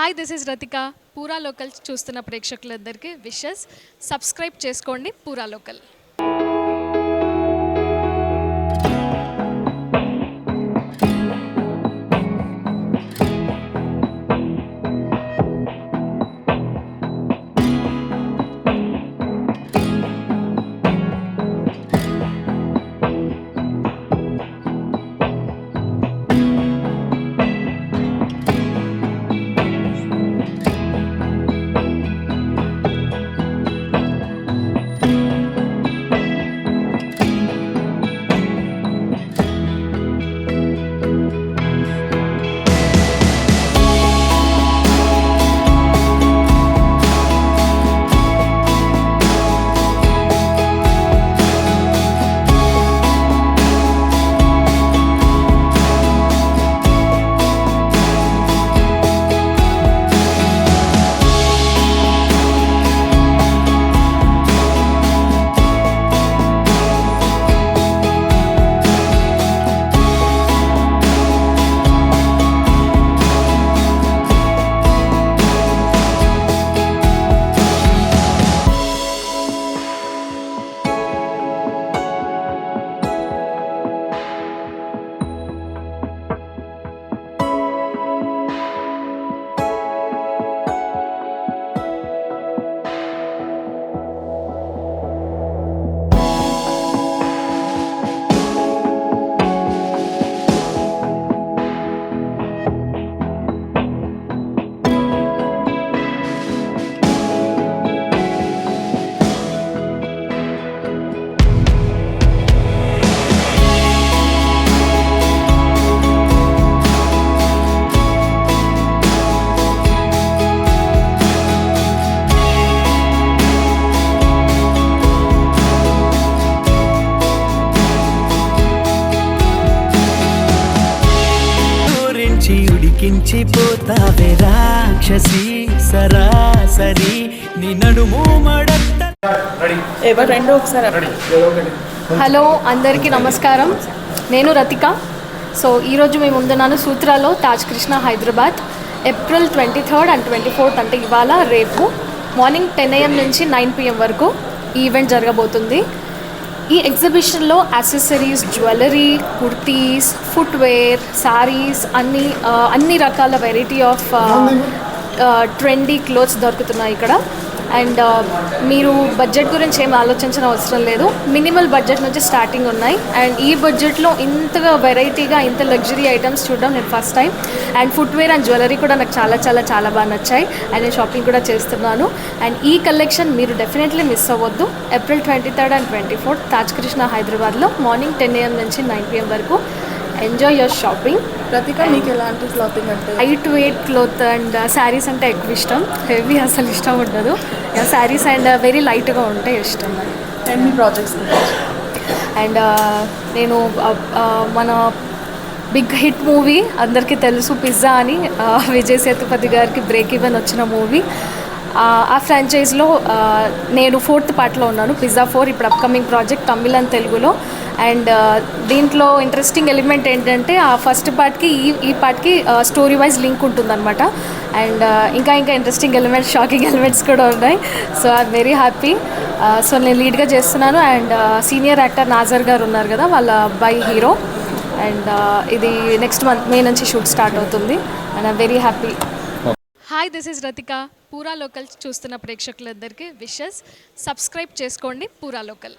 Hi, this is Rathika. పూరా local చూస్తున్న ప్రేక్షకులందరికీ విషెస్. సబ్స్క్రైబ్ చేసుకోండి పూరా లోకల్. ఉడికించిపోతావే రాక్షసి సరాసరి నీ నడుము మడత. హలో, అందరికీ నమస్కారం. నేను రతిక. సో ఈరోజు మేము ముందున్నాను సూత్రాలో, Taj Krishna, Hyderabad. April 23rd and 24th అంటే ఇవాళ రేపు మార్నింగ్ 10 AM నుంచి 9 PM వరకు ఈ ఈవెంట్ జరగబోతుంది. ఈ ఎగ్జిబిషన్లో accessories, jewellery, kurtis, footwear, saris, అన్ని రకాల వెరైటీ ఆఫ్ ట్రెండీ క్లోత్స్ దొరుకుతున్నాయి ఇక్కడ. అండ్ మీరు బడ్జెట్ గురించి ఏం ఆలోచించిన అవసరం లేదు. మినిమల్ బడ్జెట్ నుంచి స్టార్టింగ్ ఉన్నాయి. అండ్ ఈ బడ్జెట్లో ఇంతగా వెరైటీగా ఇంత లగ్జరీ ఐటమ్స్ చూడడం నేను first time. And footwear and jewellery కూడా నాకు చాలా చాలా చాలా బాగా నచ్చాయి. అండ్ నేను షాపింగ్ కూడా చేస్తున్నాను. అండ్ ఈ కలెక్షన్ మీరు డెఫినెట్లీ మిస్ అవ్వద్దు. April 23rd and 24th Taj Krishna, హైదరాబాద్లో మార్నింగ్ 10 AM నుంచి 9 PM వరకు. Enjoy your shopping. రతిక, మీకు ఎలాంటి క్లాతింగ్ అంటే? Light weight cloth and saris అంటే ఎక్కువ ఇష్టం. హెవీ అసలు ఇష్టం ఉండదు. శారీస్ అండ్ వెరీ లైట్గా ఉంటే ఇష్టం. ఎన్ని ప్రాజెక్ట్స్? అండ్ నేను మన బిగ్ హిట్ మూవీ అందరికీ తెలుసు, పిజ్జా అని, విజయ్ సేతుపతి గారికి బ్రేక్ ఈవెన్ వచ్చిన మూవీ. ఆ ఫ్రాంచైజ్లో నేను 4th పార్ట్లో ఉన్నాను. పిజ్జా 4 ఇప్పుడు అప్కమింగ్ ప్రాజెక్ట్, తమిళ్ అండ్ తెలుగులో. అండ్ దీంట్లో ఇంట్రెస్టింగ్ ఎలిమెంట్ ఏంటంటే ఆ ఫస్ట్ పార్ట్కి ఈ పార్ట్కి స్టోరీ వైజ్ లింక్ ఉంటుందన్నమాట. అండ్ ఇంకా ఇంట్రెస్టింగ్ ఎలిమెంట్స్, షాకింగ్ ఎలిమెంట్స్ కూడా ఉన్నాయి. So I'm very happy. So నేను లీడ్గా చేస్తున్నాను. అండ్ సీనియర్ యాక్టర్ నాజర్ గారు ఉన్నారు కదా, వాళ్ళ అబ్బాయి హీరో. అండ్ ఇది నెక్స్ట్ మంత్ మే నుంచి షూట్ స్టార్ట్ అవుతుంది. And I'm very happy. Hi, this is Rathika. పూరా లోకల్ చూస్తున్న ప్రేక్షకులందరికీ విషెస్. సబ్స్క్రైబ్ చేసుకోండి పూరా లోకల్.